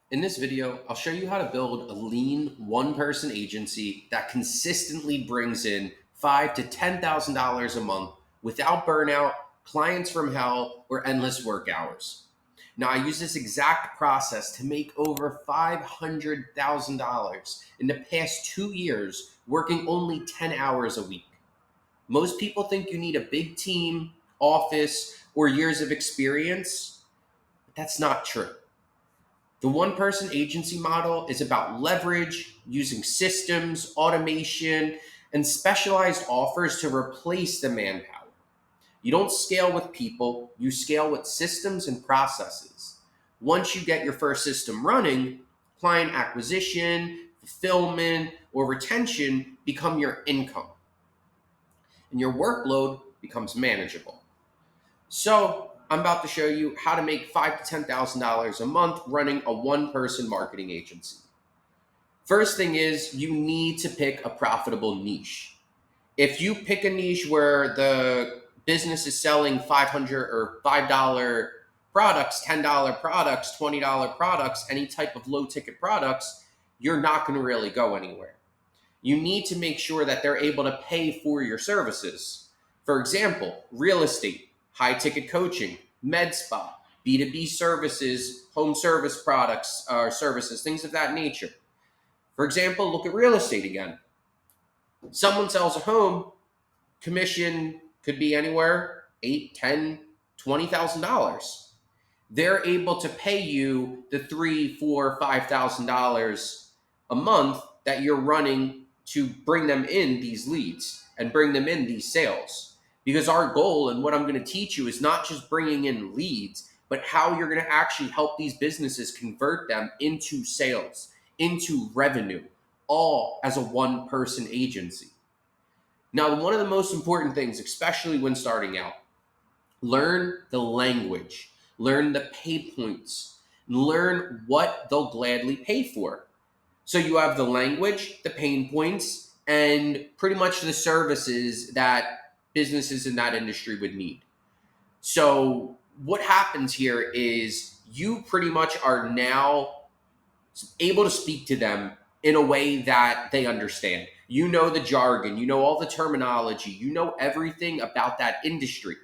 In this video, I'll show you how to build a lean one-person agency that consistently brings in $5,000 to $10,000 a month without burnout, clients from hell, or endless work hours. Now, I use this exact process to make over $500,000 in the past 2 years, working only 10 hours a week. Most people think you need a big team, office, or years of experience, but that's not true. The one person agency model is about leverage, using systems, automation, and specialized offers to replace the manpower. You don't scale with people, you scale with systems and processes. Once you get your first system running, client acquisition, fulfillment, or retention become your income, and your workload becomes manageable. So I'm about to show you how to make $5,000 to $10,000 a month running a one-person marketing agency. First thing is you need to pick a profitable niche. If you pick a niche where the business is selling $500 or $5 products, $10 products, $20 products, any type of low-ticket products, you're not going to really go anywhere. You need to make sure that they're able to pay for your services. For example, real estate, high ticket coaching, med spa, B2B services, home service products or services, things of that nature. For example, look at real estate again. Someone sells a home, commission could be anywhere $8, $10, $20,000. They're able to pay you the $3, $4, $5,000 a month that you're running to bring them in these leads and bring them in these sales. Because our goal and what I'm going to teach you is not just bringing in leads, but how you're going to actually help these businesses convert them into sales, into revenue, all as a one-person agency. Now, one of the most important things, especially when starting out, learn the language, learn the pay points, learn what they'll gladly pay for. So you have the language, the pain points, and pretty much the services that businesses in that industry would need. So what happens here is you pretty much are now able to speak to them in a way that they understand. You know the jargon, you know all the terminology, you know everything about that industry.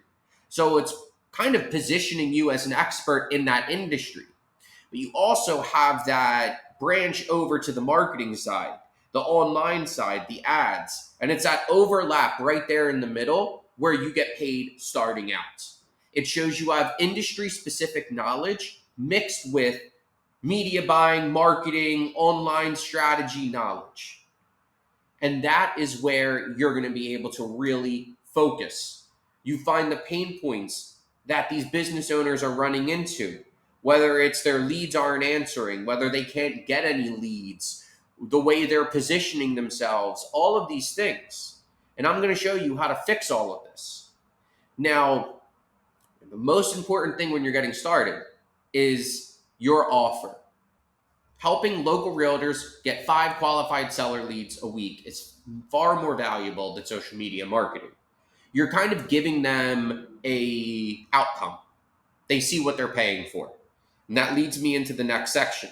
So it's kind of positioning you as an expert in that industry. But you also have that branch over to the marketing side, the online side, the ads, and it's that overlap right there in the middle where you get paid starting out. It shows you have industry specific knowledge mixed with media buying, marketing, online strategy knowledge. And that is where you're going to be able to really focus. You find the pain points that these business owners are running into, whether it's their leads aren't answering, whether they can't get any leads, the way they're positioning themselves, all of these things. And I'm going to show you how to fix all of this. Now, the most important thing when you're getting started is your offer. Helping local realtors get 5 qualified seller leads a week is far more valuable than social media marketing. You're kind of giving them a outcome. They see what they're paying for. And that leads me into the next section.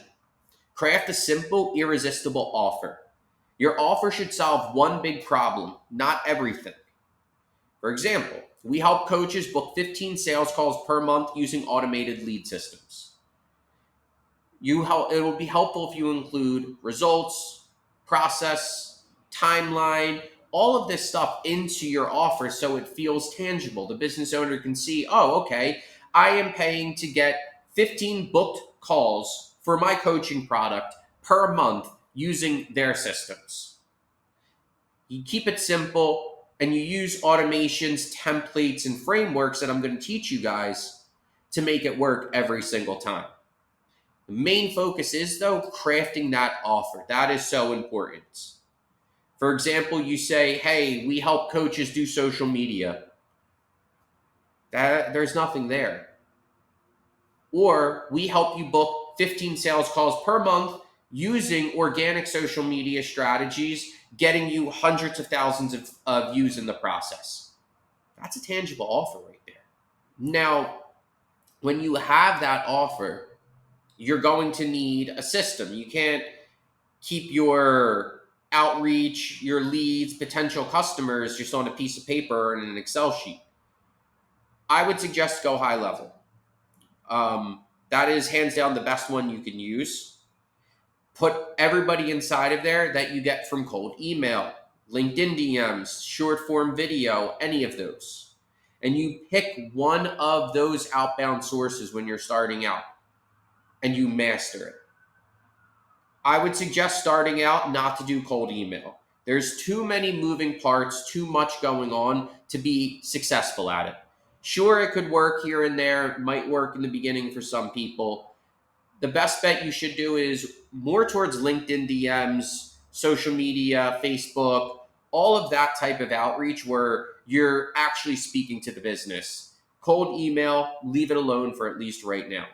Craft a simple, irresistible offer. Your offer should solve one big problem, not everything. For example, we help coaches book 15 sales calls per month using automated lead systems. It will be helpful if you include results, process, timeline, all of this stuff into your offer so it feels tangible. The business owner can see, oh, okay, I am paying to get 15 booked calls for my coaching product per month using their systems. You keep it simple and you use automations, templates, and frameworks that I'm going to teach you guys to make it work every single time. The main focus is, though, crafting that offer. That is so important. For example, you say, hey, we help coaches do social media. There's nothing there. Or we help you book 15 sales calls per month using organic social media strategies, getting you hundreds of thousands of views in the process. That's a tangible offer right there. Now, when you have that offer, you're going to need a system. You can't keep your outreach, your leads, potential customers just on a piece of paper and an Excel sheet. I would suggest go high level. That is hands down the best one you can use. Put everybody inside of there that you get from cold email, LinkedIn DMs, short form video, any of those. And you pick one of those outbound sources when you're starting out and you master it. I would suggest starting out not to do cold email. There's too many moving parts, too much going on to be successful at it. Sure, it could work here and there, might work in the beginning for some people. The best bet you should do is more towards LinkedIn DMs, social media, Facebook, all of that type of outreach where you're actually speaking to the business. Cold email, leave it alone for at least right now.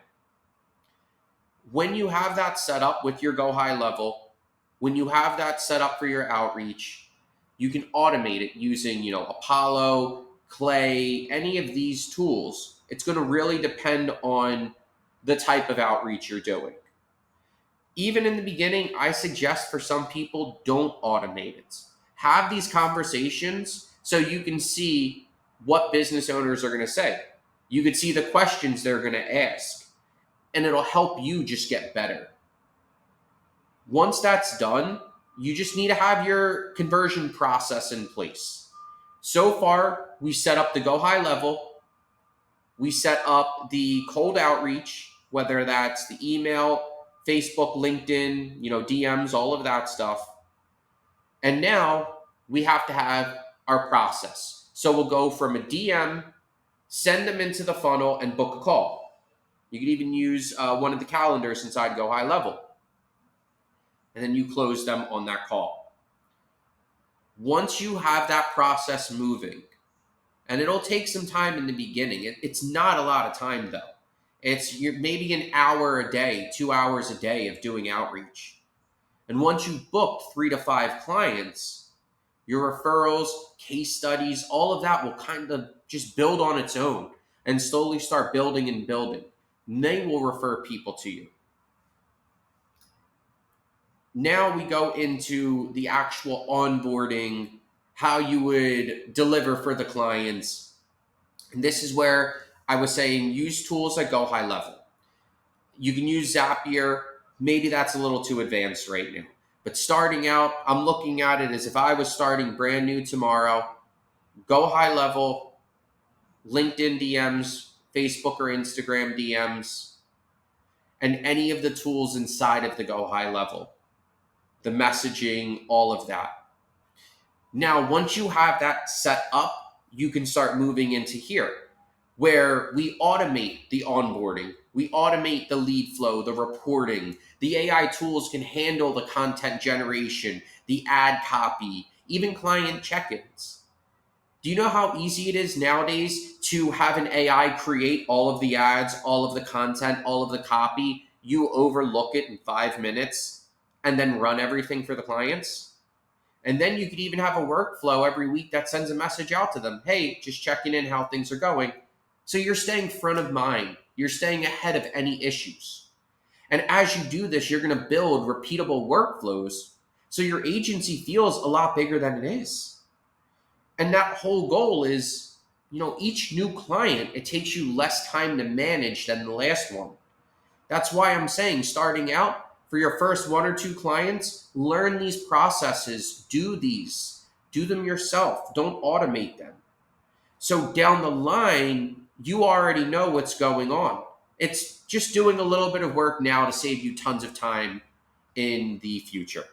When you have that set up with your go high level, when you have that set up for your outreach, you can automate it using, Apollo, Clay, any of these tools. It's going to really depend on the type of outreach you're doing. Even in the beginning, I suggest for some people, don't automate it. Have these conversations so you can see what business owners are going to say. You could see the questions they're going to ask, and it'll help you just get better. Once that's done, you just need to have your conversion process in place. So far, we set up the go high level. We set up the cold outreach, whether that's the email, Facebook, LinkedIn, DMs, all of that stuff. And now we have to have our process. So we'll go from a DM, send them into the funnel, and book a call. You could even use one of the calendars inside Go High Level. And then you close them on that call. Once you have that process moving, and it'll take some time in the beginning. It's not a lot of time, though. It's maybe an hour a day, 2 hours a day of doing outreach. And once you've booked 3 to 5 clients, your referrals, case studies, all of that will kind of just build on its own and slowly start building and building. And they will refer people to you. Now we go into the actual onboarding, how you would deliver for the clients. And this is where I was saying use tools that go high level. You can use Zapier. Maybe that's a little too advanced right now. But starting out, I'm looking at it as if I was starting brand new tomorrow. Go high level, LinkedIn DMs, Facebook or Instagram DMs, and any of the tools inside of the go high level. The messaging, all of that. Now, once you have that set up, you can start moving into here, where we automate the onboarding, we automate the lead flow, the reporting. The AI tools can handle the content generation, the ad copy, even client check-ins. Do you know how easy it is nowadays to have an AI create all of the ads, all of the content, all of the copy? You overlook it in 5 minutes and then run everything for the clients? And then you could even have a workflow every week that sends a message out to them. Hey, just checking in how things are going. So you're staying front of mind. You're staying ahead of any issues. And as you do this, you're going to build repeatable workflows so your agency feels a lot bigger than it is. And that whole goal is, each new client, it takes you less time to manage than the last one. That's why I'm saying starting out, for your first 1 or 2 clients, learn these processes, do them yourself, don't automate them. So down the line, you already know what's going on. It's just doing a little bit of work now to save you tons of time in the future.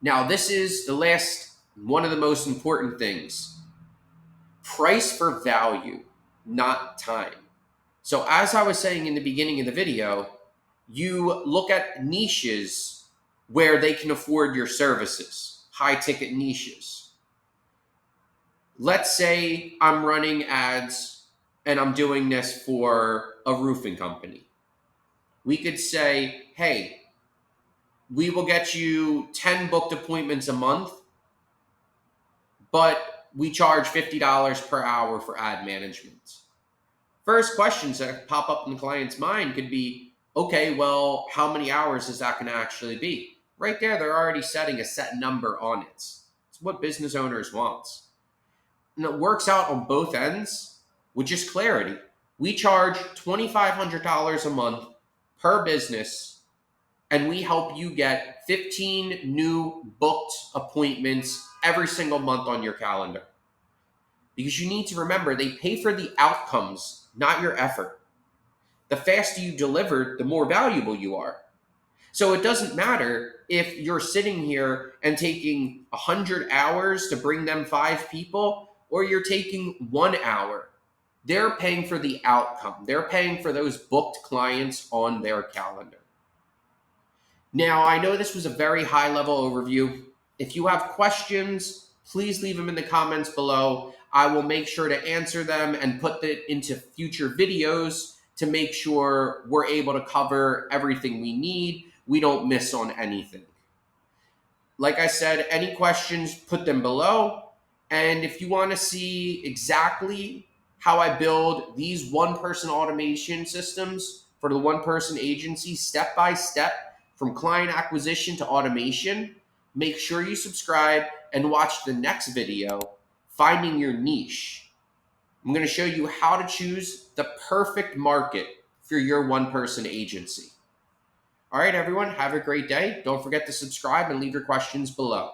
Now, this is the last, one of the most important things. Price for value, not time. So as I was saying in the beginning of the video, you look at niches where they can afford your services, high ticket niches. Let's say I'm running ads and I'm doing this for a roofing company. We could say, hey, we will get you 10 booked appointments a month, but we charge $50 per hour for ad management. First questions that pop up in the client's mind could be, Okay, well, how many hours is that going to actually be? Right there, they're already setting a set number on it. It's what business owners want. And it works out on both ends with just clarity. We charge $2,500 a month per business, and we help you get 15 new booked appointments every single month on your calendar. Because you need to remember, they pay for the outcomes, not your effort. The faster you deliver, the more valuable you are. So it doesn't matter if you're sitting here and taking 100 hours to bring them 5 people, or you're taking 1 hour. They're paying for the outcome. They're paying for those booked clients on their calendar. Now, I know this was a very high level overview. If you have questions, please leave them in the comments below. I will make sure to answer them and put that into future videos to make sure we're able to cover everything we need. We don't miss on anything. Like I said, any questions, put them below. And if you want to see exactly how I build these one-person automation systems for the one-person agency step by step from client acquisition to automation, make sure you subscribe and watch the next video, Finding Your Niche. I'm going to show you how to choose the perfect market for your one-person agency. All right, everyone, have a great day. Don't forget to subscribe and leave your questions below.